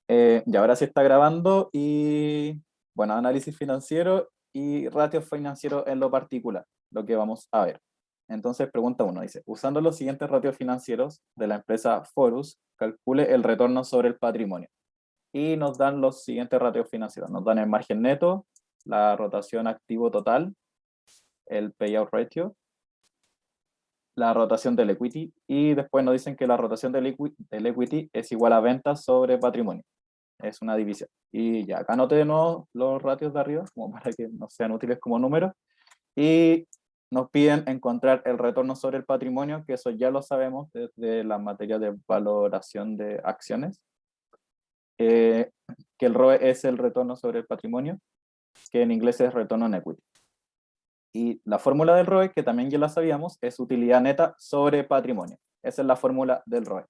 Y ahora sí está grabando y, bueno, análisis financiero y ratios financieros en lo particular, lo que vamos a ver. Entonces, pregunta 1, dice, usando los siguientes ratios financieros de la empresa Forus, calcule el retorno sobre el patrimonio. Y nos dan los siguientes ratios financieros. Nos dan el margen neto, la rotación activo total, el payout ratio, la rotación del equity, y después nos dicen que la rotación del equity es igual a ventas sobre patrimonio. Es una división. Y ya, acá anoté de nuevo los ratios de arriba, como para que no sean útiles como números. Y nos piden encontrar el retorno sobre el patrimonio, que eso ya lo sabemos desde la materia de valoración de acciones. Que el ROE es el retorno sobre el patrimonio, que en inglés es retorno on equity. Y la fórmula del ROE, que también ya la sabíamos, es utilidad neta sobre patrimonio. Esa es la fórmula del ROE.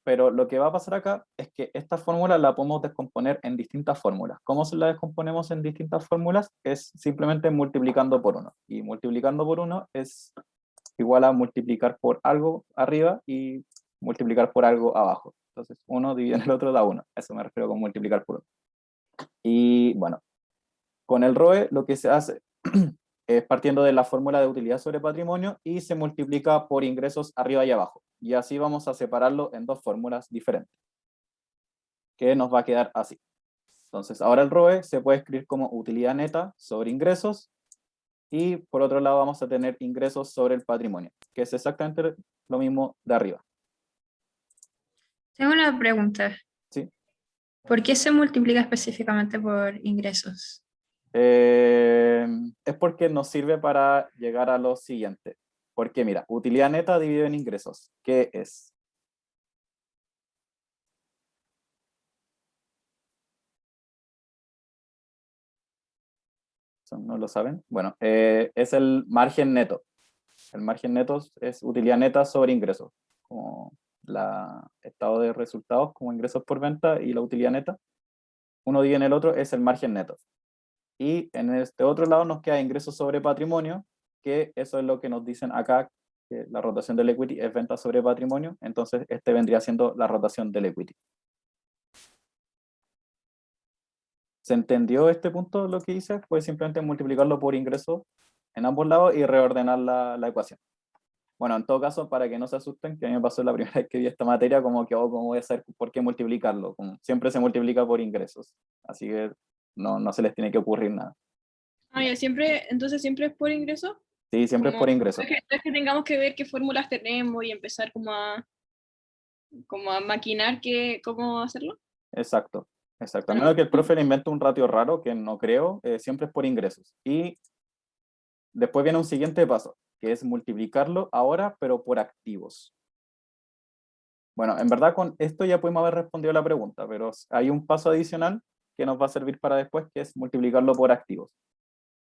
Pero lo que va a pasar acá es que esta fórmula la podemos descomponer en distintas fórmulas. ¿Cómo se la descomponemos en distintas fórmulas? Es simplemente multiplicando por 1. Y multiplicando por 1 es igual a multiplicar por algo arriba y multiplicar por algo abajo. Entonces, 1 dividido en el otro da 1. Eso me refiero con multiplicar por 1. Y bueno, con el ROE lo que se hace es partiendo de la fórmula de utilidad sobre patrimonio y se multiplica por ingresos arriba y abajo. Y así vamos a separarlo en dos fórmulas diferentes, que nos va a quedar así. Entonces, ahora el ROE se puede escribir como utilidad neta sobre ingresos y por otro lado vamos a tener ingresos sobre el patrimonio, que es exactamente lo mismo de arriba. Tengo una pregunta. ¿Sí? ¿Por qué se multiplica específicamente por ingresos? Es porque nos sirve para llegar a lo siguiente. Porque mira, utilidad neta dividido en ingresos, ¿qué es? ¿No lo saben? Bueno, es el margen neto. El margen neto es utilidad neta sobre ingresos, como la estado de resultados, como ingresos por venta y la utilidad neta. Uno divide en el otro es el margen neto. Y en este otro lado nos queda ingresos sobre patrimonio, que eso es lo que nos dicen acá, que la rotación del equity es venta sobre patrimonio, entonces este vendría siendo la rotación del equity. ¿Se entendió este punto lo que hice? Pues simplemente multiplicarlo por ingresos en ambos lados y reordenar la ecuación. Bueno, en todo caso, para que no se asusten, que a mí me pasó la primera vez que vi esta materia, como que, oh, ¿cómo voy a saber por qué multiplicarlo? Como siempre se multiplica por ingresos, así que no se les tiene que ocurrir nada. Ah, ya, siempre, entonces siempre es por ingreso. Sí, siempre es Como, por ingresos. no es que tengamos que ver qué fórmulas tenemos y empezar como a maquinar cómo hacerlo. Exacto, exacto. A Ah, menos que el profe le invente un ratio raro, que no creo, siempre es por ingresos. Y después viene un siguiente paso, que es multiplicarlo ahora, pero por activos. Bueno, en verdad con esto ya pudimos haber respondido la pregunta, pero hay un paso adicional que nos va a servir para después, que es multiplicarlo por activos.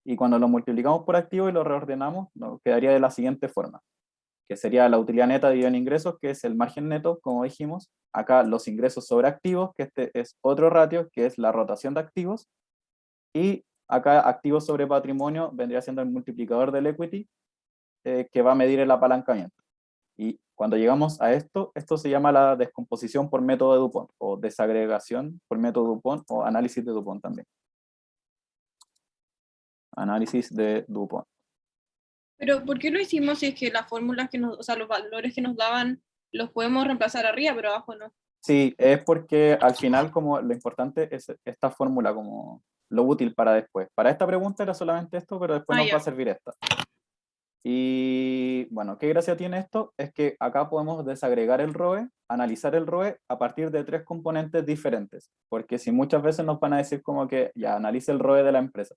Y cuando lo multiplicamos por activos y lo reordenamos, nos quedaría de la siguiente forma, que sería la utilidad neta dividida en ingresos, que es el margen neto, como dijimos. Acá los ingresos sobre activos, que este es otro ratio, que es la rotación de activos. Y acá activos sobre patrimonio vendría siendo el multiplicador del equity, que va a medir el apalancamiento. Y cuando llegamos a esto se llama la descomposición por método de Dupont, o desagregación por método Dupont, o análisis de Dupont también. Análisis de Dupont. Pero ¿por qué lo hicimos si es que las fórmulas o sea, los valores que nos daban los podemos reemplazar arriba, pero abajo no? Sí, es porque al final como lo importante es esta fórmula como lo útil para después. Para esta pregunta era solamente esto, pero después Ah, nos va a ya. servir esta. Y bueno, ¿qué gracia tiene esto? Es que acá podemos desagregar el ROE, analizar el ROE a partir de tres componentes diferentes. Porque si muchas veces nos van a decir como que ya analice el ROE de la empresa,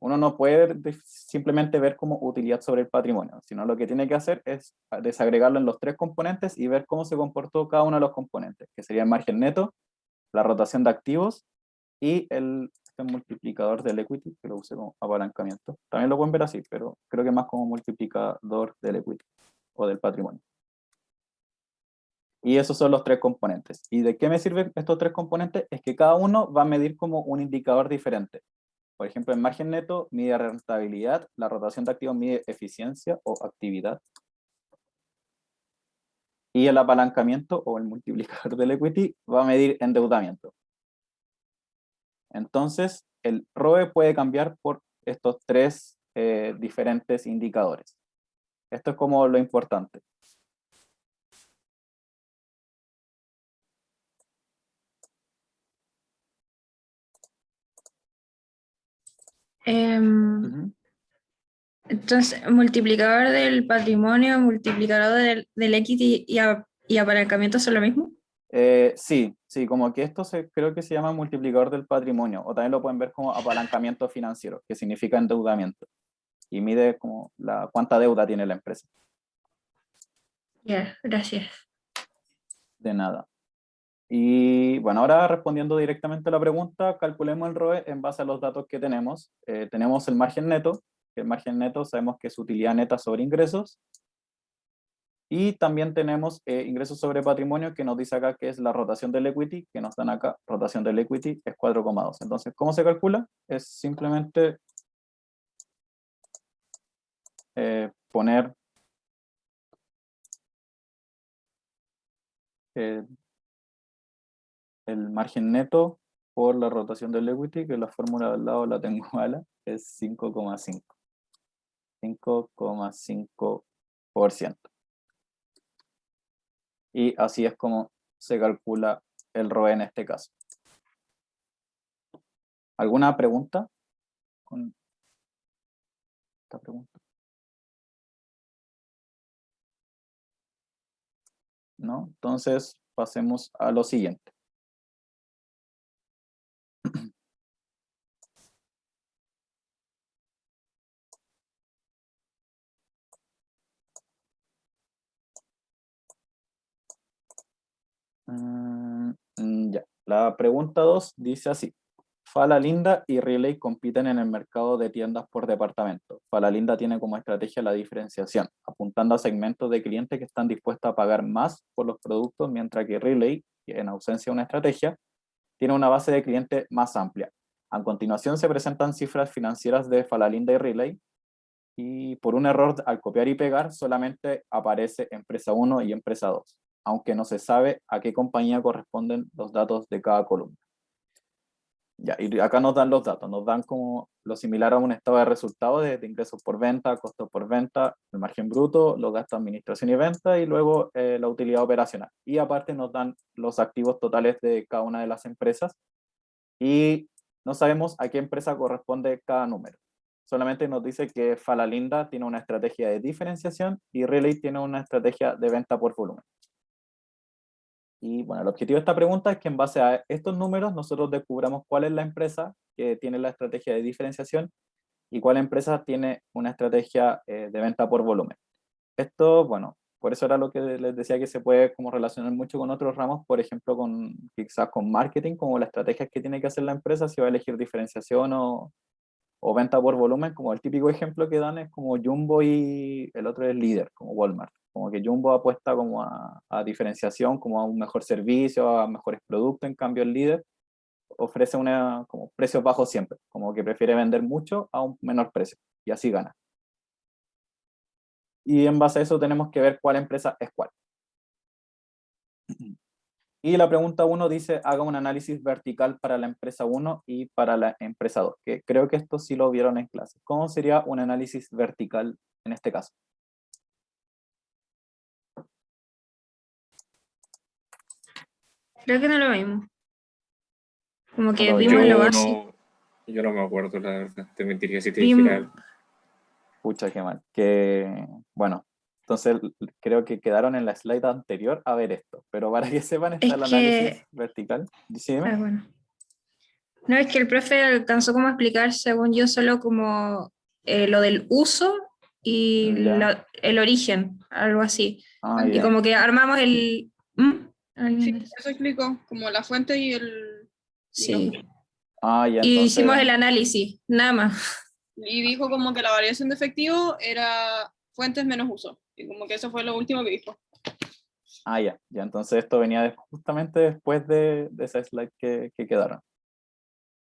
uno no puede simplemente ver como utilidad sobre el patrimonio, sino lo que tiene que hacer es desagregarlo en los tres componentes y ver cómo se comportó cada uno de los componentes, que sería el margen neto, la rotación de activos y este multiplicador del equity, que lo usé como apalancamiento. También lo pueden ver así, pero creo que más como multiplicador del equity o del patrimonio. Y esos son los tres componentes. ¿Y de qué me sirven estos tres componentes? Es que cada uno va a medir como un indicador diferente. Por ejemplo, el margen neto mide rentabilidad, la rotación de activos mide eficiencia o actividad. Y el apalancamiento o el multiplicador del equity va a medir endeudamiento. Entonces, el ROE puede cambiar por estos tres diferentes indicadores. Esto es como lo importante. Ujú. Entonces, multiplicador del patrimonio, multiplicador del equity y apalancamiento son lo mismo. Sí, como que esto creo que se llama multiplicador del patrimonio, o también lo pueden ver como apalancamiento financiero, que significa endeudamiento, y mide como cuánta deuda tiene la empresa. Ya, gracias. De nada. Y bueno, ahora respondiendo directamente a la pregunta, calculemos el ROE en base a los datos que tenemos. Tenemos el margen neto, que el margen neto sabemos que es utilidad neta sobre ingresos, y también tenemos ingresos sobre patrimonio, que nos dice acá que es la rotación del equity, que nos dan acá, rotación del equity es 4,2. Entonces, ¿cómo se calcula? Es simplemente poner el margen neto por la rotación del equity, que la fórmula del lado la tengo mala, es 5,5. 5,5%. Y así es como se calcula el ROE en este caso. ¿Alguna pregunta con esta pregunta? ¿No? Entonces pasemos a lo siguiente. Ya. La pregunta 2 dice así. Falalinda y Relay compiten en el mercado de tiendas por departamento. Falalinda tiene como estrategia la diferenciación, apuntando a segmentos de clientes que están dispuestos a pagar más por los productos, mientras que Relay, en ausencia de una estrategia, tiene una base de clientes más amplia. A continuación se presentan cifras financieras de Falalinda y Relay, y por un error al copiar y pegar solamente aparece empresa 1 y empresa 2, aunque no se sabe a qué compañía corresponden los datos de cada columna. Ya, y acá nos dan los datos, nos dan como lo similar a un estado de resultados de ingresos por venta, costos por venta, el margen bruto, los gastos de administración y venta, y luego la utilidad operacional. Y aparte nos dan los activos totales de cada una de las empresas, y no sabemos a qué empresa corresponde cada número. Solamente nos dice que Falalinda tiene una estrategia de diferenciación y Relay tiene una estrategia de venta por volumen. Y bueno, el objetivo de esta pregunta es que en base a estos números nosotros descubramos cuál es la empresa que tiene la estrategia de diferenciación y cuál empresa tiene una estrategia de venta por volumen. Esto, bueno, por eso era lo que les decía, que se puede como relacionar mucho con otros ramos, por ejemplo, quizás con marketing, como la estrategia que tiene que hacer la empresa, si va a elegir diferenciación o venta por volumen, como el típico ejemplo que dan es como Jumbo y el otro es Líder, como Walmart. Como que Jumbo apuesta como a diferenciación, como a un mejor servicio, a mejores productos, en cambio el Líder ofrece como precios bajos siempre, como que prefiere vender mucho a un menor precio, y así gana. Y en base a eso tenemos que ver cuál empresa es cuál. Y la pregunta 1 dice, haga un análisis vertical para la empresa 1 y para la empresa 2, que creo que esto sí lo vieron en clase. ¿Cómo sería un análisis vertical en este caso? Creo que no lo vimos. Como que No lo vimos lo Yo básico. yo no me acuerdo, la verdad. Te mentiría si te Vimos, dijera algo. Pucha, qué mal. Bueno, entonces creo que quedaron en la slide anterior a ver esto, pero para que sepan está es el análisis que, vertical. Sí, dime. bueno. No, es que el profe alcanzó como a explicar, según yo, solo como lo del uso y Ya. el origen, algo así. Y Ya. como que armamos el... ¿Alguien Sí, dice? eso explicó, como la fuente y los- Sí. Ya, Y hicimos entonces. el análisis, nada más. y dijo como que la variación de efectivo era fuentes menos uso. Y como que eso fue lo último que dijo. Ya, entonces esto venía justamente después de esa slide que quedaron.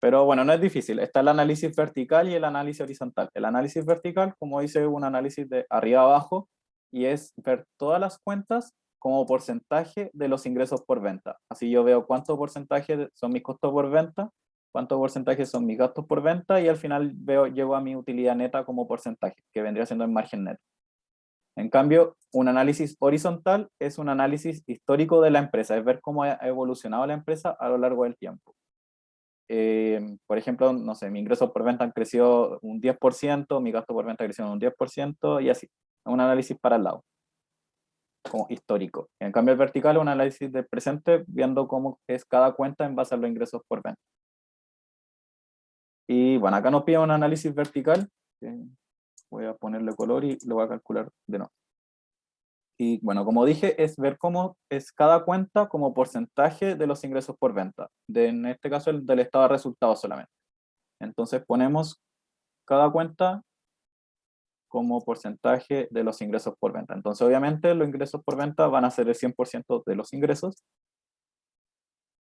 Pero bueno, no es difícil. Está el análisis vertical y el análisis horizontal. El análisis vertical, como dice, un análisis de arriba a abajo, y es ver todas las cuentas como porcentaje de los ingresos por venta. Así yo veo cuánto porcentaje son mis costos por venta, cuánto porcentaje son mis gastos por venta, y al final llego a mi utilidad neta como porcentaje, que vendría siendo el margen neto. En cambio, un análisis horizontal es un análisis histórico de la empresa, es ver cómo ha evolucionado la empresa a lo largo del tiempo. Por ejemplo, no sé, mi ingreso por venta han crecido un 10%, mi gasto por venta ha crecido un 10%, y así. Un análisis para el lado, como histórico. En cambio, el vertical es un análisis del presente, viendo cómo es cada cuenta en base a los ingresos por venta. Y bueno, acá nos pide un análisis vertical, voy a ponerle color y lo voy a calcular de nuevo. Y bueno, como dije, es ver cómo es cada cuenta como porcentaje de los ingresos por venta. En este caso, el del estado de resultados solamente. Entonces ponemos cada cuenta como porcentaje de los ingresos por venta. Entonces, obviamente, los ingresos por venta van a ser el 100% de los ingresos.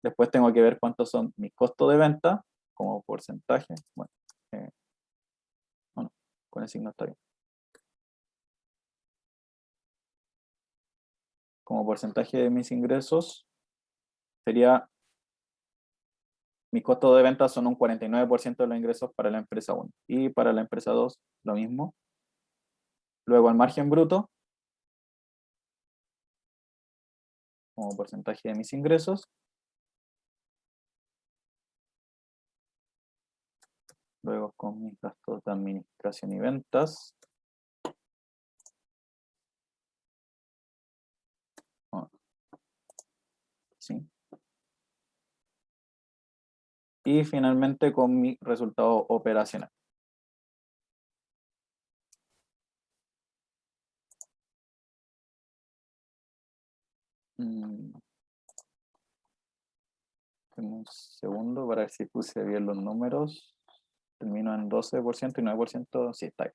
Después tengo que ver cuántos son mis costos de venta como porcentaje. Bueno, no, con el signo está bien. Como porcentaje de mis ingresos sería, mis costos de venta son un 49% de los ingresos para la empresa 1 y para la empresa 2 lo mismo. Luego el margen bruto como porcentaje de mis ingresos. Luego con mis gastos de administración y ventas. ¿Sí? Y finalmente con mi resultado operacional. Un segundo para ver si puse bien los números. Termino en 12% y 9%, sí, está ahí.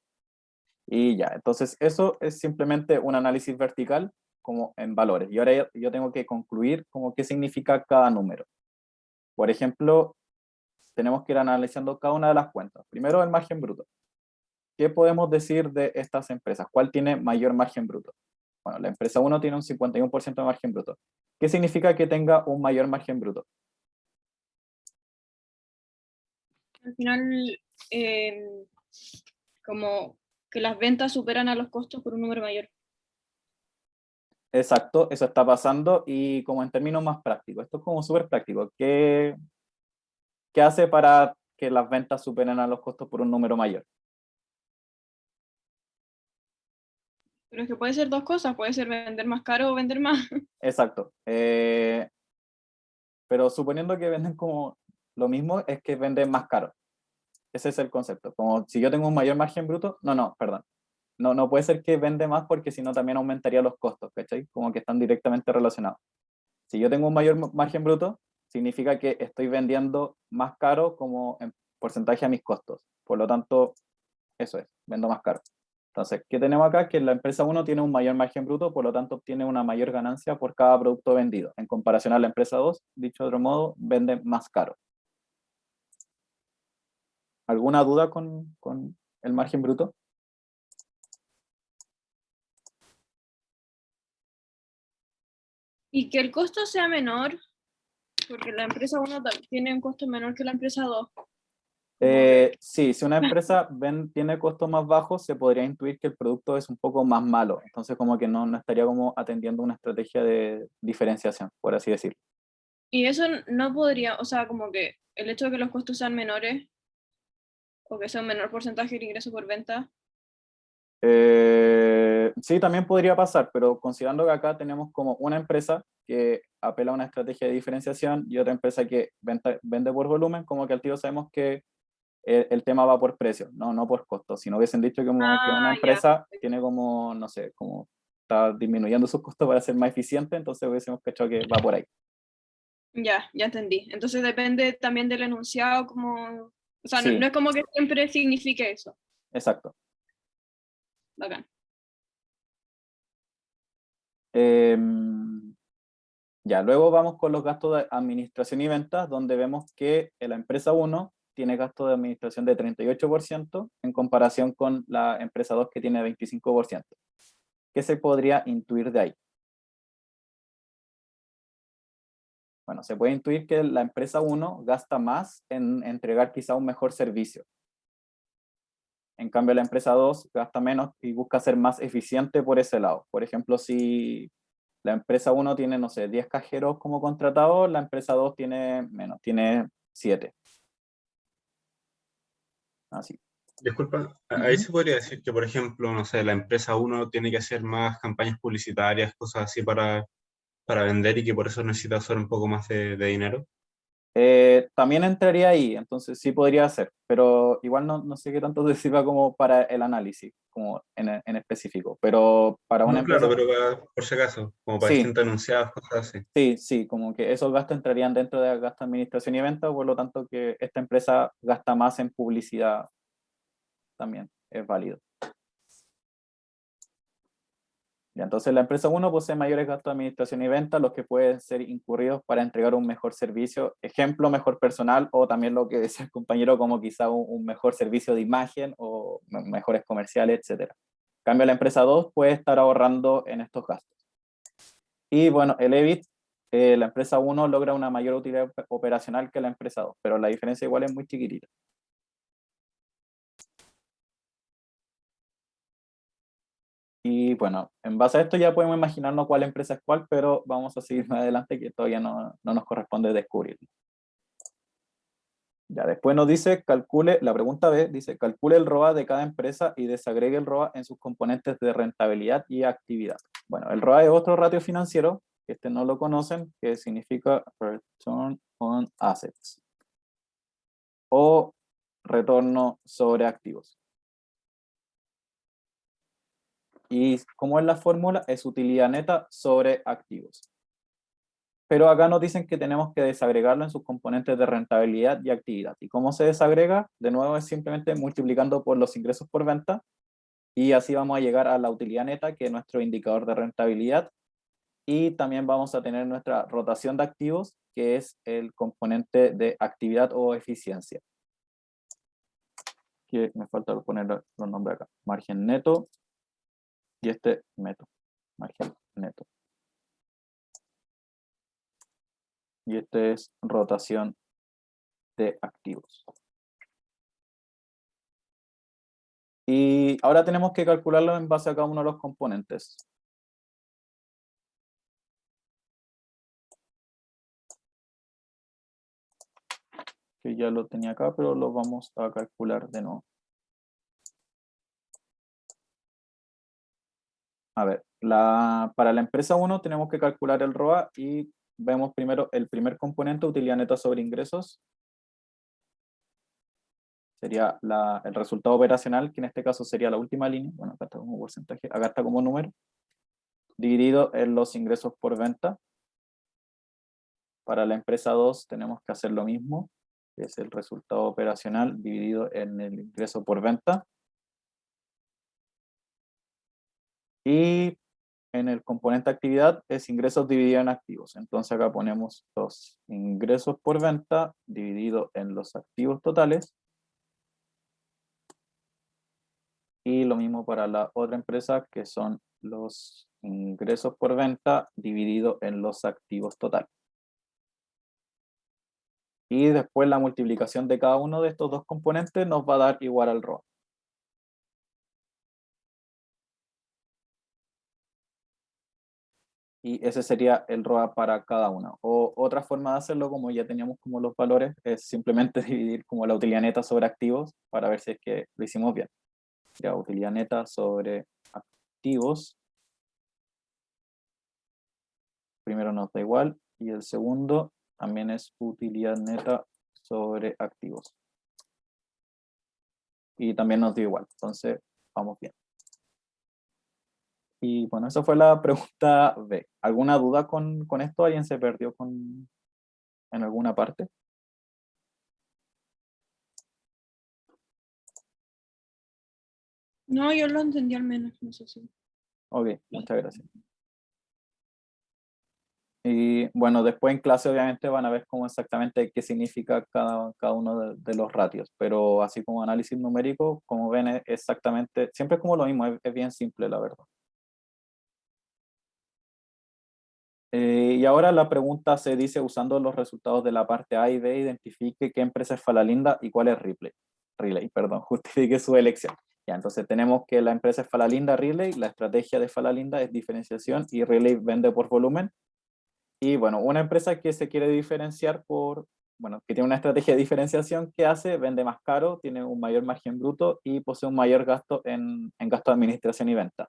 Y ya, entonces eso es simplemente un análisis vertical como en valores. Y ahora yo tengo que concluir como qué significa cada número. Por ejemplo, tenemos que ir analizando cada una de las cuentas. Primero el margen bruto. ¿Qué podemos decir de estas empresas? ¿Cuál tiene mayor margen bruto? Bueno, la empresa 1 tiene un 51% de margen bruto. ¿Qué significa que tenga un mayor margen bruto? Al final, como que las ventas superan a los costos por un número mayor. Exacto, eso está pasando, y como en términos más prácticos, esto es como súper práctico. ¿Qué hace para que las ventas superen a los costos por un número mayor? Pero es que puede ser dos cosas, puede ser vender más caro o vender más. Exacto. Pero suponiendo que venden como lo mismo, es que venden más caro. Ese es el concepto. Como si yo tengo un mayor margen bruto, perdón. No puede ser que vende más, porque si no también aumentaría los costos, ¿cachai? Como que están directamente relacionados. Si yo tengo un mayor margen bruto, significa que estoy vendiendo más caro como en porcentaje a mis costos. Por lo tanto, eso es, vendo más caro. Entonces, ¿qué tenemos acá? Que la empresa 1 tiene un mayor margen bruto, por lo tanto obtiene una mayor ganancia por cada producto vendido. En comparación a la empresa 2, dicho de otro modo, vende más caro. ¿Alguna duda con el margen bruto? Y que el costo sea menor, porque la empresa 1 tiene un costo menor que la empresa 2. Sí, si una empresa tiene costos más bajos, se podría intuir que el producto es un poco más malo. Entonces, como que no estaría como atendiendo una estrategia de diferenciación, por así decirlo. Y eso no podría, o sea, como que el hecho de que los costos sean menores o que sea un menor porcentaje de ingreso por venta. Sí, también podría pasar, pero considerando que acá tenemos como una empresa que apela a una estrategia de diferenciación y otra empresa que vende por volumen, como que al tiro sabemos que el tema va por precio, no por costo. Si no hubiesen dicho que una Ya. empresa tiene como, no sé, como está disminuyendo sus costos para ser más eficiente, entonces hubiésemos cachado que va por ahí. Ya entendí. Entonces depende también del enunciado, como, o sea, no Sí, es como que siempre signifique eso. exacto. Bacán. Ya, luego vamos con los gastos de administración y ventas, donde vemos que la empresa 1 tiene gasto de administración de 38% en comparación con la empresa 2, que tiene 25%. ¿Qué se podría intuir de ahí? Bueno, se puede intuir que la empresa 1 gasta más en entregar quizá un mejor servicio. En cambio, la empresa 2 gasta menos y busca ser más eficiente por ese lado. Por ejemplo, si la empresa 1 tiene, no sé, 10 cajeros como contratados, la empresa 2 tiene menos, tiene 7. Así. Disculpa, ahí se podría decir que, por ejemplo, no sé, la empresa uno tiene que hacer más campañas publicitarias, cosas así para vender y que por eso necesita usar un poco más de dinero. También entraría ahí, entonces sí podría ser, pero igual no sé qué tanto te sirva como para el análisis, como en específico, pero para una No, claro, empresa, pero por si acaso, como para sí, distintos anunciados, cosas así. sí, como que esos gastos entrarían dentro de gasto de administración y venta, por lo tanto que esta empresa gasta más en publicidad también, es válido. Ya, entonces la empresa 1 posee mayores gastos de administración y venta, los que pueden ser incurridos para entregar un mejor servicio, ejemplo, mejor personal, o también lo que decía el compañero, como quizá un mejor servicio de imagen o mejores comerciales, etc. En cambio, la empresa 2 puede estar ahorrando en estos gastos. Y bueno, el EBIT, la empresa 1 logra una mayor utilidad operacional que la empresa 2, pero la diferencia igual es muy chiquitita. Y bueno, en base a esto ya podemos imaginarnos cuál empresa es cuál, pero vamos a seguir más adelante que todavía no nos corresponde descubrirlo. Ya después nos dice, calcule, la pregunta B dice, calcule el ROA de cada empresa y desagregue el ROA en sus componentes de rentabilidad y actividad. Bueno, el ROA es otro ratio financiero, que este no lo conocen, que significa Return on Assets o retorno sobre activos. Y como es la fórmula, es utilidad neta sobre activos. Pero acá nos dicen que tenemos que desagregarlo en sus componentes de rentabilidad y actividad. ¿Y cómo se desagrega? De nuevo es simplemente multiplicando por los ingresos por venta y así vamos a llegar a la utilidad neta, que es nuestro indicador de rentabilidad. Y también vamos a tener nuestra rotación de activos, que es el componente de actividad o eficiencia. Que me falta poner los nombres acá. Margen neto y este neto. Margen neto. Y este es rotación de activos. Y ahora tenemos que calcularlo en base a cada uno de los componentes. Que ya lo tenía acá, pero lo vamos a calcular de nuevo. A ver, para la empresa 1 tenemos que calcular el ROA y vemos primero el primer componente, utilidad neta sobre ingresos. Sería el resultado operacional, que en este caso sería la última línea. Bueno, acá está como porcentaje, acá está como número. Dividido en los ingresos por venta. Para la empresa 2 tenemos que hacer lo mismo, que es el resultado operacional dividido en el ingreso por venta. Y en el componente actividad es ingresos dividido en activos. Entonces acá ponemos los ingresos por venta dividido en los activos totales. Y lo mismo para la otra empresa, que son los ingresos por venta dividido en los activos totales. Y después la multiplicación de cada uno de estos dos componentes nos va a dar igual al ROA. Y ese sería el ROA para cada uno. O otra forma de hacerlo, como ya teníamos como los valores, es simplemente dividir como la utilidad neta sobre activos para ver si es que lo hicimos bien. Ya, utilidad neta sobre activos. Primero nos da igual y el segundo también es utilidad neta sobre activos. Y también nos dio igual, entonces vamos bien. Y bueno, esa fue la pregunta B. ¿Alguna duda con esto? ¿Alguien se perdió en alguna parte? No, yo lo entendí al menos, no sé si. Ok, muchas gracias. Y bueno, después en clase obviamente van a ver cómo exactamente qué significa cada uno de los ratios, pero así como análisis numérico, como ven, es exactamente, siempre es como lo mismo, es bien simple la verdad. Y ahora la pregunta se dice, usando los resultados de la parte A y B, identifique qué empresa es Falalinda y cuál es Relay, perdón, justifique su elección. Ya, entonces tenemos que la empresa es Falalinda Relay, la estrategia de Falalinda es diferenciación y Relay vende por volumen. Y bueno, una empresa que se quiere diferenciar que tiene una estrategia de diferenciación, ¿qué hace? Vende más caro, tiene un mayor margen bruto y posee un mayor gasto en gasto de administración y venta,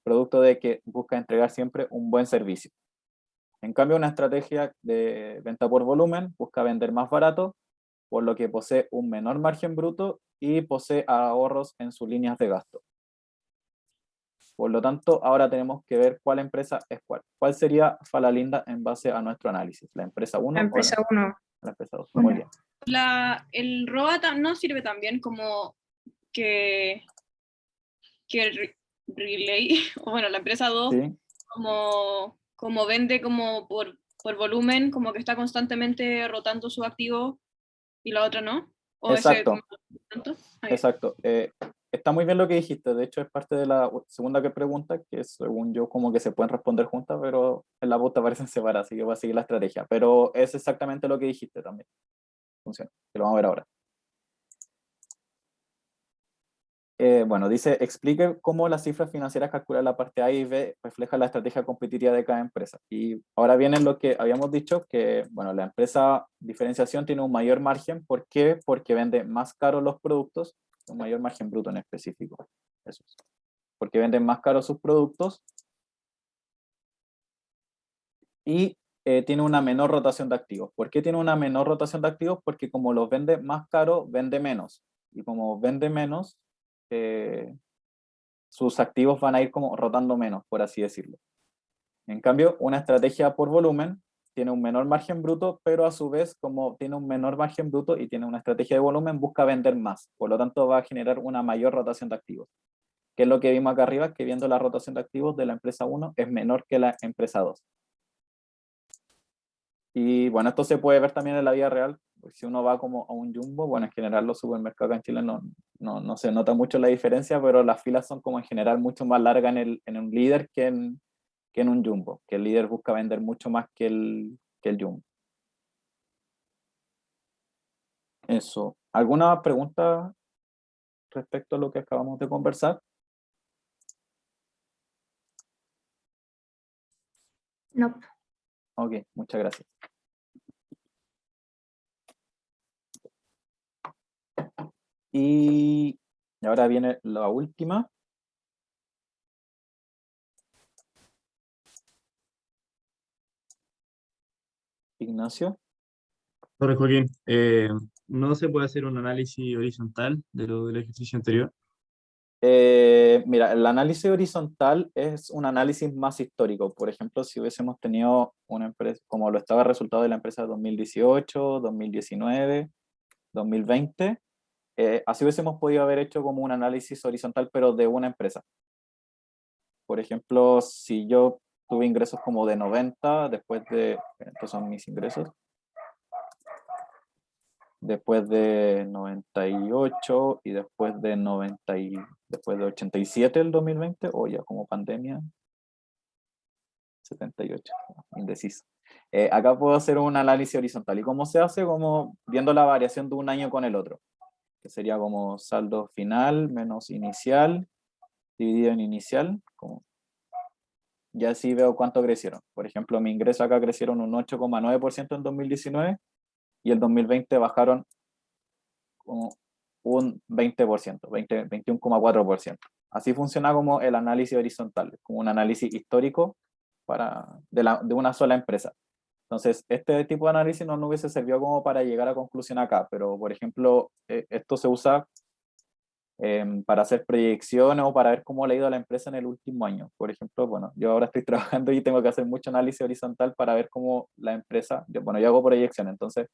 producto de que busca entregar siempre un buen servicio. En cambio, una estrategia de venta por volumen busca vender más barato, por lo que posee un menor margen bruto y posee ahorros en sus líneas de gasto. Por lo tanto, ahora tenemos que ver cuál empresa es cuál. ¿Cuál sería Falalinda en base a nuestro análisis? ¿La empresa 1 La o empresa 1. la empresa 2? Muy bien. El ROA no sirve también como que Relay, o bueno, la empresa 2, Sí, como vende como por volumen, como que está constantemente rotando sus activos y la otra no. O ese como exacto, tanto. exacto. Está muy bien lo que dijiste. De hecho, es parte de la segunda pregunta, que según yo como que se pueden responder juntas, pero en la pauta parecen separadas, así que voy a seguir la estrategia. Pero es exactamente lo que dijiste también. Funciona, que lo vamos a ver ahora. Bueno, dice, explique cómo las cifras financieras calculadas en la parte A y B reflejan la estrategia competitiva de cada empresa. Y ahora viene lo que habíamos dicho, que bueno, la empresa diferenciación tiene un mayor margen. ¿Por qué? Porque vende más caros los productos, un mayor margen bruto en específico. Eso es. Porque venden más caros sus productos y tiene una menor rotación de activos. ¿Por qué tiene una menor rotación de activos? Porque como los vende más caro, vende menos. Y como vende menos, sus activos van a ir como rotando menos, por así decirlo. En cambio, una estrategia por volumen tiene un menor margen bruto, pero a su vez, como tiene un menor margen bruto y tiene una estrategia de volumen, busca vender más. Por lo tanto, va a generar una mayor rotación de activos. ¿Qué es lo que vimos acá arriba? Que viendo la rotación de activos de la empresa 1 es menor que la empresa 2. Y bueno, esto se puede ver también en la vida real. Si uno va como a un Jumbo, bueno, en general los supermercados acá en Chile no se nota mucho la diferencia, pero las filas son como en general mucho más largas en un líder que en un Jumbo, que el líder busca vender mucho más que el Jumbo. Eso. ¿Alguna pregunta respecto a lo que acabamos de conversar? No. Ok, muchas gracias. Y ahora viene la última. Ignacio. Sorry, Joaquín. ¿No se puede hacer un análisis horizontal de lo del ejercicio anterior? Mira, el análisis horizontal es un análisis más histórico. Por ejemplo, si hubiésemos tenido una empresa, como lo estaba el resultado de la empresa 2018, 2019, 2020, así hubiésemos podido haber hecho como un análisis horizontal, pero de una empresa. Por ejemplo, si yo tuve ingresos como de 90, estos son mis ingresos, después de 98 y después de 87 el 2020, o ya como pandemia, 78, indeciso. Acá puedo hacer un análisis horizontal. ¿Y cómo se hace? Como viendo la variación de un año con el otro, que sería como saldo final menos inicial, dividido en inicial, y así veo cuánto crecieron. Por ejemplo, mi ingreso acá crecieron un 8,9% en 2019 y el 2020 bajaron como un 20%, 21,4%. Así funciona como el análisis horizontal, como un análisis histórico de una sola empresa. Entonces, este tipo de análisis no hubiese servido como para llegar a conclusión acá, pero por ejemplo, esto se usa para hacer proyecciones o para ver cómo le ha ido a la empresa en el último año. Por ejemplo, bueno, yo ahora estoy trabajando y tengo que hacer mucho análisis horizontal para ver cómo la empresa, yo hago proyecciones, entonces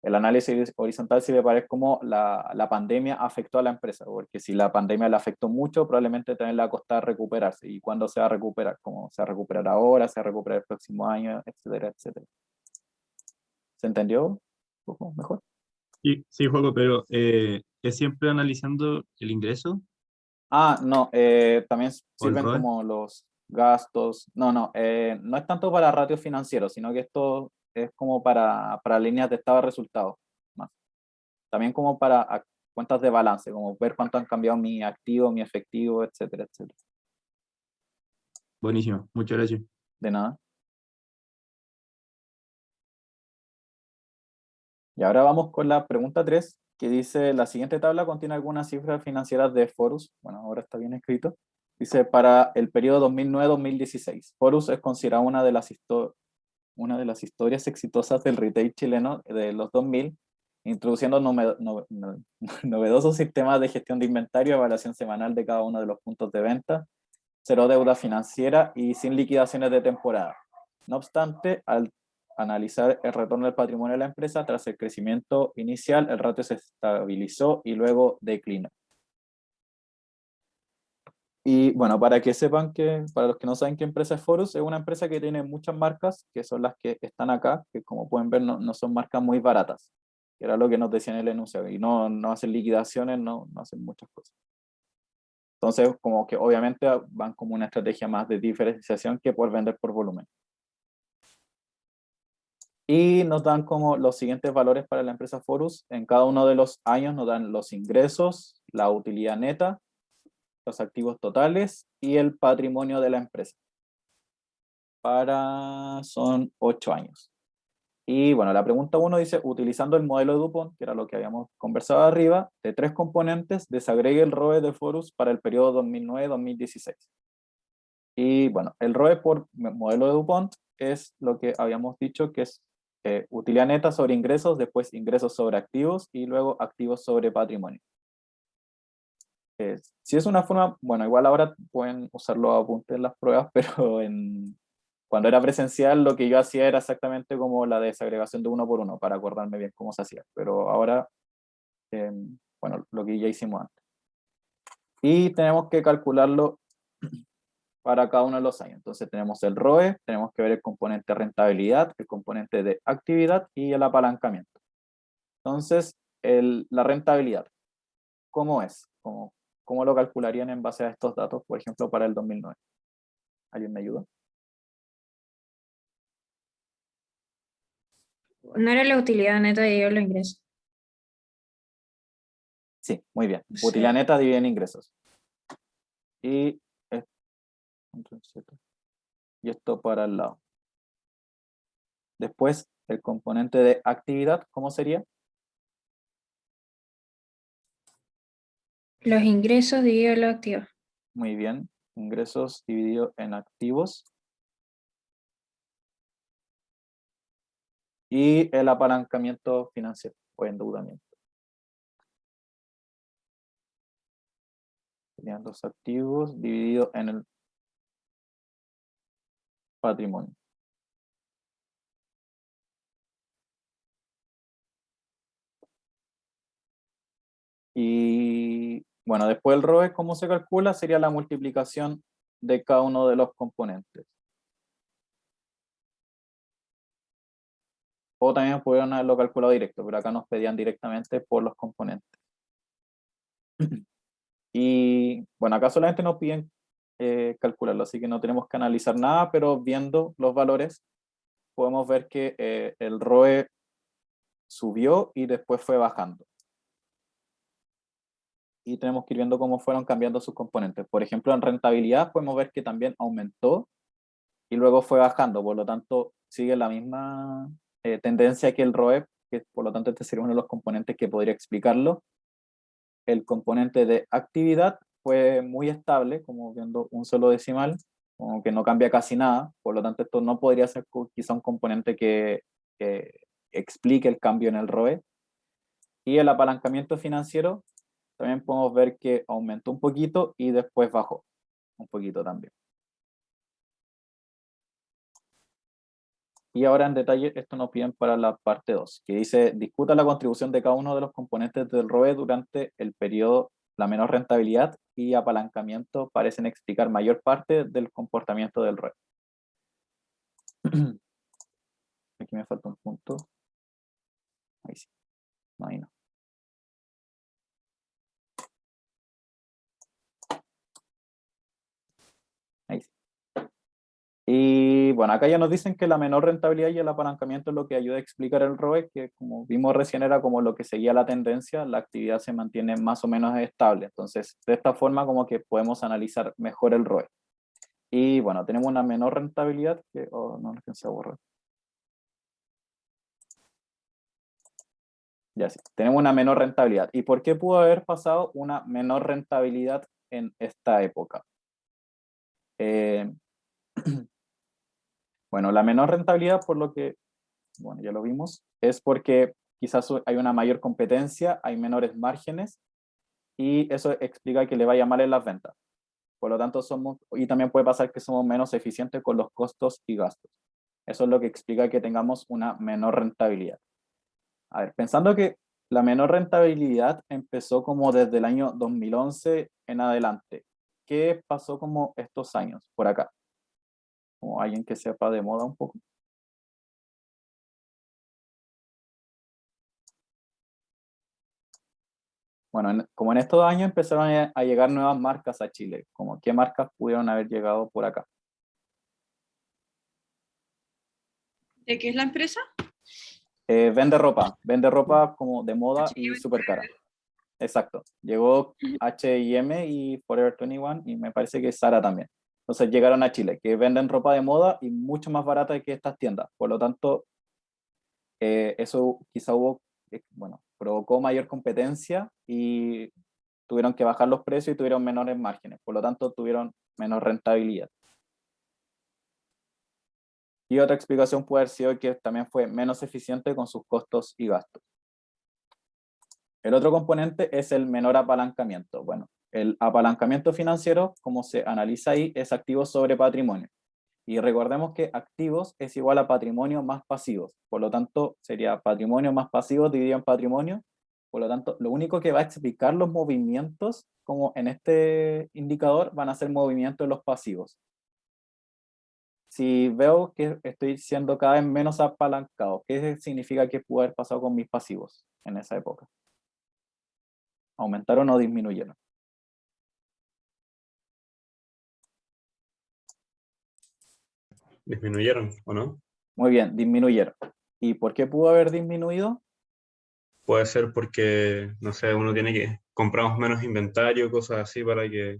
el análisis horizontal sirve para ver cómo la pandemia afectó a la empresa, porque si la pandemia la afectó mucho, probablemente también le va a costar recuperarse. ¿Y cuándo se va a recuperar? ¿Cómo se va a recuperar ahora? ¿Se va a recuperar el próximo año? Etcétera, etcétera. ¿Se entendió un poco mejor? Sí, sí, Joaco, pero ¿es siempre analizando el ingreso No, también o el sirven ROE? como los gastos. No es tanto para ratios financieros, sino que esto es como para líneas de estado de resultados. Más. También como para cuentas de balance, como ver cuánto han cambiado mi activo, mi efectivo, etcétera, etcétera. Buenísimo, muchas gracias. De nada. Y ahora vamos con la pregunta 3, que dice, la siguiente tabla contiene algunas cifras financieras de Forus. Bueno, ahora está bien escrito. Dice, para el periodo 2009-2016. Forus es considerada una de las historias exitosas del retail chileno de los 2000, introduciendo novedosos sistemas de gestión de inventario, evaluación semanal de cada uno de los puntos de venta, cero deuda financiera y sin liquidaciones de temporada. No obstante, al analizar el retorno del patrimonio de la empresa, tras el crecimiento inicial, el ratio se estabilizó y luego declinó. Y bueno, para que sepan para los que no saben qué empresa es Forus, es una empresa que tiene muchas marcas, que son las que están acá, que como pueden ver no son marcas muy baratas, que era lo que nos decían en el enunciado, y no hacen liquidaciones, no hacen muchas cosas. Entonces, como que obviamente van como una estrategia más de diferenciación que por vender por volumen. Y nos dan como los siguientes valores para la empresa Forus. En cada uno de los años nos dan los ingresos, la utilidad neta, los activos totales y el patrimonio de la empresa. Son 8 años. Y bueno, la pregunta 1 dice, utilizando el modelo de DuPont, que era lo que habíamos conversado arriba, de 3 componentes, desagregue el ROE de Forus para el periodo 2009-2016. Y bueno, el ROE por modelo de DuPont es lo que habíamos dicho, que es utilidad neta sobre ingresos, después ingresos sobre activos y luego activos sobre patrimonio. Si es una forma, bueno, igual ahora pueden usarlo a apuntes en las pruebas, pero cuando era presencial lo que yo hacía era exactamente como la desagregación de uno por uno, para acordarme bien cómo se hacía, pero ahora, bueno, lo que ya hicimos antes. Y tenemos que calcularlo para cada uno de los años. Entonces tenemos el ROE, tenemos que ver el componente rentabilidad, el componente de actividad y el apalancamiento. Entonces, la rentabilidad, ¿cómo es? ¿Cómo lo calcularían en base a estos datos, por ejemplo, para el 2009? ¿Alguien me ayuda? No era la utilidad neta de los ingresos. Sí, muy bien. Sí. Utilidad neta divide en ingresos. Y esto para el lado. Después, el componente de actividad, ¿cómo sería? Los ingresos dividido los activos. Muy bien. Ingresos dividido en activos. Y el apalancamiento financiero o endeudamiento. Serían los activos dividido en el patrimonio. Y bueno, después el ROE, ¿cómo se calcula? Sería la multiplicación de cada uno de los componentes. O también pudieron haberlo calculado directo, pero acá nos pedían directamente por los componentes. Y bueno, acá solamente nos piden calcularlo, así que no tenemos que analizar nada, pero viendo los valores podemos ver que el ROE subió y después fue bajando. Y tenemos que ir viendo cómo fueron cambiando sus componentes. Por ejemplo, en rentabilidad podemos ver que también aumentó y luego fue bajando, por lo tanto sigue la misma tendencia que el ROE, que por lo tanto este sería uno de los componentes que podría explicarlo. El componente de actividad fue muy estable, como viendo un solo decimal, como que no cambia casi nada, por lo tanto esto no podría ser quizá un componente que explique el cambio en el ROE. Y el apalancamiento financiero, también podemos ver que aumentó un poquito y después bajó un poquito también. Y ahora en detalle, esto nos piden para la parte 2, que dice, discuta la contribución de cada uno de los componentes del ROE durante el periodo. La menor rentabilidad y apalancamiento parecen explicar mayor parte del comportamiento del ROE. Aquí me falta un punto. Ahí sí. No, ahí no. Ahí sí. Y bueno, acá ya nos dicen que la menor rentabilidad y el apalancamiento es lo que ayuda a explicar el ROE, que como vimos recién era como lo que seguía la tendencia, la actividad se mantiene más o menos estable. Entonces, de esta forma como que podemos analizar mejor el ROE. Y bueno, tenemos una menor rentabilidad que, oh, no alcancé a borrar. Ya sí, tenemos una menor rentabilidad. ¿Y por qué pudo haber pasado una menor rentabilidad en esta época? Bueno, la menor rentabilidad, por lo que, bueno, ya lo vimos, es porque quizás hay una mayor competencia, hay menores márgenes, y eso explica que le vaya mal en las ventas. Por lo tanto, y también puede pasar que somos menos eficientes con los costos y gastos. Eso es lo que explica que tengamos una menor rentabilidad. A ver, pensando que la menor rentabilidad empezó como desde el año 2011 en adelante. ¿Qué pasó como estos años por acá? Como alguien que sepa de moda un poco. Bueno, como en estos años empezaron a llegar nuevas marcas a Chile, como qué marcas pudieron haber llegado por acá. ¿De qué es la empresa? Vende ropa como de moda y H&M. súper cara. Exacto. Llegó H&M y Forever 21 y me parece que Zara también. Entonces llegaron a Chile, que venden ropa de moda y mucho más barata que estas tiendas. Por lo tanto, eso quizá bueno, provocó mayor competencia y tuvieron que bajar los precios y tuvieron menores márgenes. Por lo tanto, tuvieron menos rentabilidad. Y otra explicación puede haber sido que también fue menos eficiente con sus costos y gastos. El otro componente es el menor apalancamiento. Bueno, el apalancamiento financiero, como se analiza ahí, es activos sobre patrimonio. Y recordemos que activos es igual a patrimonio más pasivos. Por lo tanto, sería patrimonio más pasivos dividido en patrimonio. Por lo tanto, lo único que va a explicar los movimientos, como en este indicador, van a ser movimientos de los pasivos. Si veo que estoy siendo cada vez menos apalancado, ¿qué significa que pudo haber pasado con mis pasivos en esa época? ¿Aumentaron o disminuyeron? ¿Disminuyeron o no? Muy bien, disminuyeron. ¿Y por qué pudo haber disminuido? Puede ser porque, no sé, uno tiene que compramos menos inventario, cosas así para que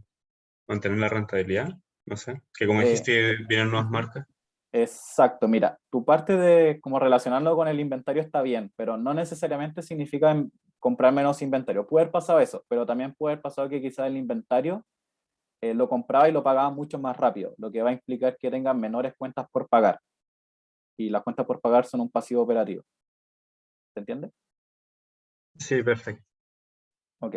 mantener la rentabilidad. No sé, que como Eh, dijiste, vienen nuevas marcas. exacto, mira, tu parte de como relacionarlo con el inventario está bien, pero no necesariamente significa comprar menos inventario. Puede haber pasado eso, pero también puede haber pasado que quizás el inventario lo compraba y lo pagaba mucho más rápido, lo que va a implicar que tengan menores cuentas por pagar. Y las cuentas por pagar son un pasivo operativo. ¿Se entiende? Sí, perfecto. Ok.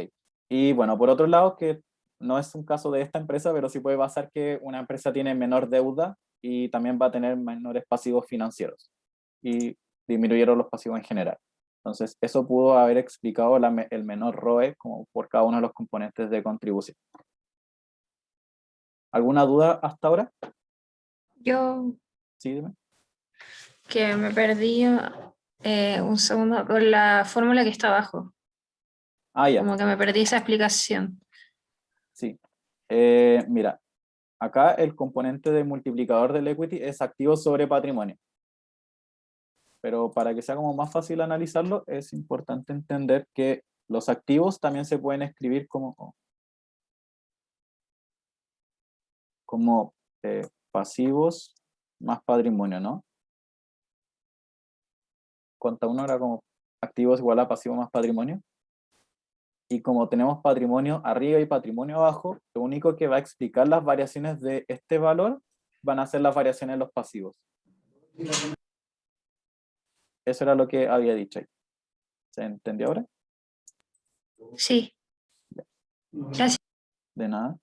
Y bueno, por otro lado, que no es un caso de esta empresa, pero sí puede pasar que una empresa tiene menor deuda y también va a tener menores pasivos financieros. Y disminuyeron los pasivos en general. Entonces, eso pudo haber explicado el menor ROE como por cada uno de los componentes de contribución. ¿Alguna duda hasta ahora? Yo Sí, dime. que me perdí un segundo con la fórmula que está abajo. Ah, ya, Como que me perdí esa explicación. sí. Mira, acá el componente de multiplicador del equity es activo sobre patrimonio. Pero para que sea como más fácil analizarlo, es importante entender que los activos también se pueden escribir como pasivos más patrimonio, ¿no? Cuenta uno era como activos igual a pasivo más patrimonio. Y como tenemos patrimonio arriba y patrimonio abajo, lo único que va a explicar las variaciones de este valor van a ser las variaciones en los pasivos. Eso era lo que había dicho ahí. ¿Se entendió ahora? Sí, gracias. De nada.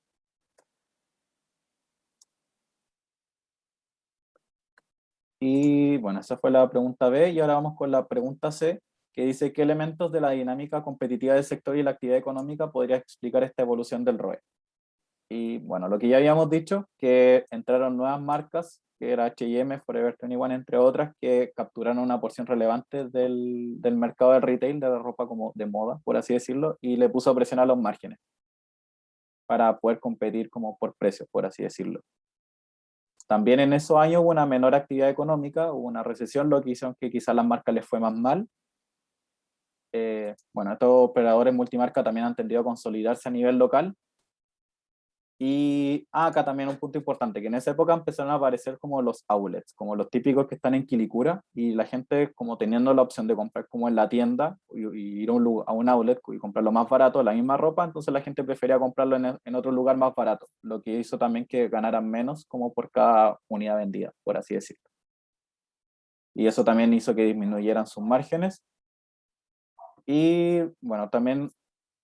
Y bueno, esa fue la pregunta B y ahora vamos con la pregunta C, que dice qué elementos de la dinámica competitiva del sector y la actividad económica podría explicar esta evolución del ROE. Y bueno, lo que ya habíamos dicho, que entraron nuevas marcas, que era H&M, Forever 21, entre otras, que capturaron una porción relevante del mercado del retail, de la ropa como de moda, por así decirlo, y le puso presión a los márgenes para poder competir como por precios, por así decirlo. También en esos años hubo una menor actividad económica, hubo una recesión, lo que hizo que quizás las marcas les fue más mal. Bueno, estos operadores multimarca también han tendido a consolidarse a nivel local. Y acá también un punto importante, que en esa época empezaron a aparecer como los outlets, como los típicos que están en Quilicura, y la gente como teniendo la opción de comprar como en la tienda, y ir a un outlet y comprarlo más barato, la misma ropa, entonces la gente prefería comprarlo en otro lugar más barato, lo que hizo también que ganaran menos como por cada unidad vendida, por así decirlo. Y eso también hizo que disminuyeran sus márgenes. Y bueno, también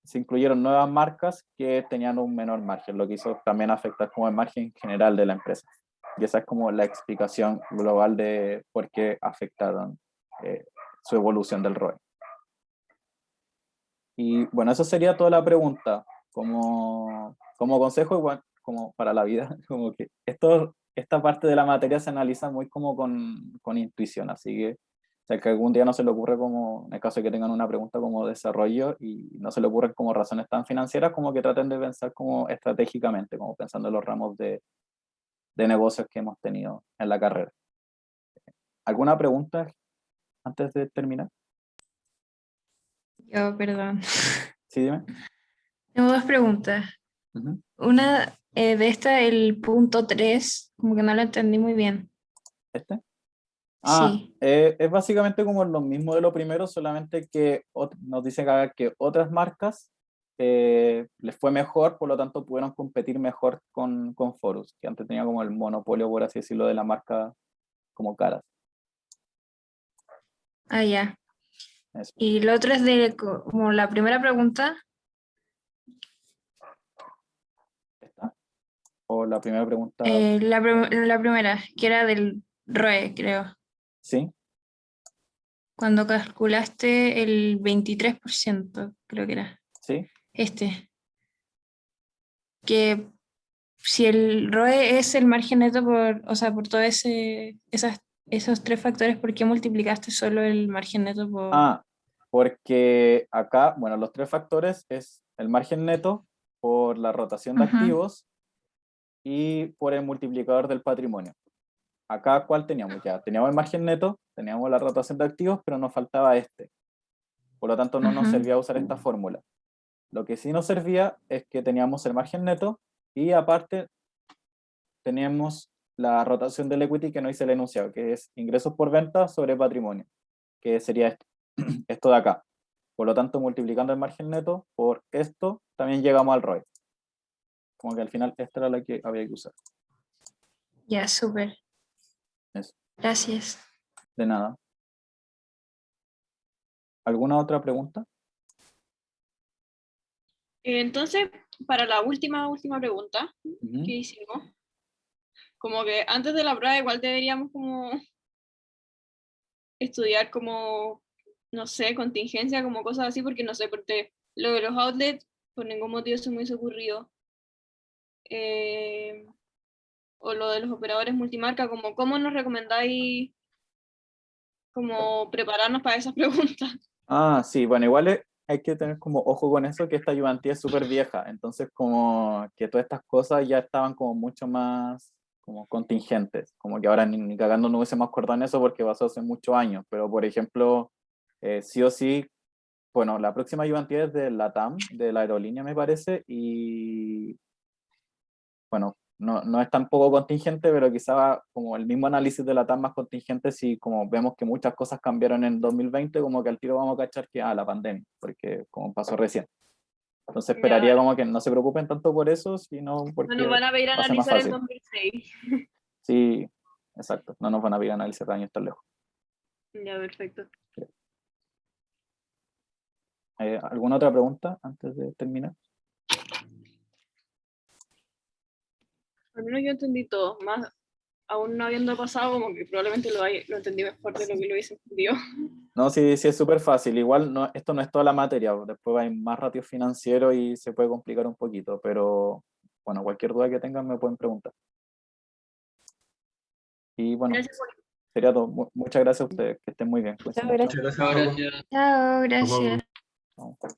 se incluyeron nuevas marcas que tenían un menor margen, lo que hizo también afectar como el margen general de la empresa. Y esa es como la explicación global de por qué afectaron su evolución del ROE. Y bueno, eso sería toda la pregunta. Como consejo, igual, como para la vida, como que esta parte de la materia se analiza muy como con intuición, así que o sea, que algún día no se le ocurre como, en el caso de que tengan una pregunta como desarrollo y no se le ocurren como razones tan financieras, como que traten de pensar como estratégicamente, como pensando en los ramos de negocios que hemos tenido en la carrera. ¿Alguna pregunta antes de terminar? Yo, perdón. Sí, dime. Tengo dos preguntas. Ujú. Una de esta, el punto 3, como que no lo entendí muy bien. ¿Este? Sí. Es básicamente como lo mismo de lo primero, solamente que nos dice que otras marcas les fue mejor, por lo tanto pudieron competir mejor con Forus, que antes tenía como el monopolio, por así decirlo, de la marca como caras. Ah, ya. Eso. Y lo otro es de como la primera pregunta. ¿Está? O la primera pregunta, La primera, que era del ROE, creo. ¿sí? Cuando calculaste el 23%, creo que era. ¿Sí? Que si el ROE es el margen neto o sea, por todos esos tres factores, ¿por qué multiplicaste solo el margen neto por...? Porque acá, bueno, los tres factores es el margen neto por la rotación de Ujú. activos y por el multiplicador del patrimonio. Acá, ¿cuál teníamos? Ya teníamos el margen neto, teníamos la rotación de activos, pero nos faltaba este. Por lo tanto, no nos Ujú. servía usar esta fórmula. Lo que sí nos servía es que teníamos el margen neto y aparte teníamos la rotación del equity que no hice el enunciado, que es ingresos por venta sobre patrimonio, que sería esto, esto de acá. Por lo tanto, multiplicando el margen neto por esto, también llegamos al ROE. Como que al final esta era la que había que usar. Ya, súper. Eso. Gracias. De nada. ¿Alguna otra pregunta? Entonces, para la última pregunta Ujú. que hicimos, como que antes de la prueba igual deberíamos como estudiar como, no sé, contingencia, como cosas así, porque no sé, porque lo de los outlets, por ningún motivo se me hizo ocurrido. O lo de los operadores multimarca, como cómo nos recomendáis como prepararnos para esas preguntas. Sí, bueno, igual hay que tener como ojo con eso, que esta ayudantía es súper vieja, entonces como que todas estas cosas ya estaban como mucho más como contingentes, como que ahora ni cagando no hubiésemos acordado en eso porque pasó hace muchos años, pero por ejemplo, sí o sí, bueno, la próxima ayudantía es de LATAM, de la aerolínea me parece, y bueno, no es tan poco contingente, pero quizá como el mismo análisis de la TAM más contingente, si como vemos que muchas cosas cambiaron en 2020, como que al tiro vamos a cachar que, la pandemia, porque como pasó recién. Entonces esperaría Ya, como que no se preocupen tanto por eso, sino no porque nos van a pedir va a ser más analizar el fácil. 2006. Sí, exacto, no nos van a pedir análisis de años tan lejos. Ya, perfecto. ¿Alguna otra pregunta antes de terminar? Al menos yo entendí todo, más aún no habiendo pasado, como que probablemente lo entendí mejor de lo que lo hubiese entendido. No, sí, sí es súper fácil. Igual no, esto no es toda la materia, después hay más ratios financieros y se puede complicar un poquito, pero bueno, cualquier duda que tengan me pueden preguntar. Y bueno, Gracias por sería todo. Muchas gracias a ustedes, que estén muy bien. Cuídense Chao, mucho. gracias. Muchas gracias, Jacob. Chao, Nos vemos. gracias. Chao.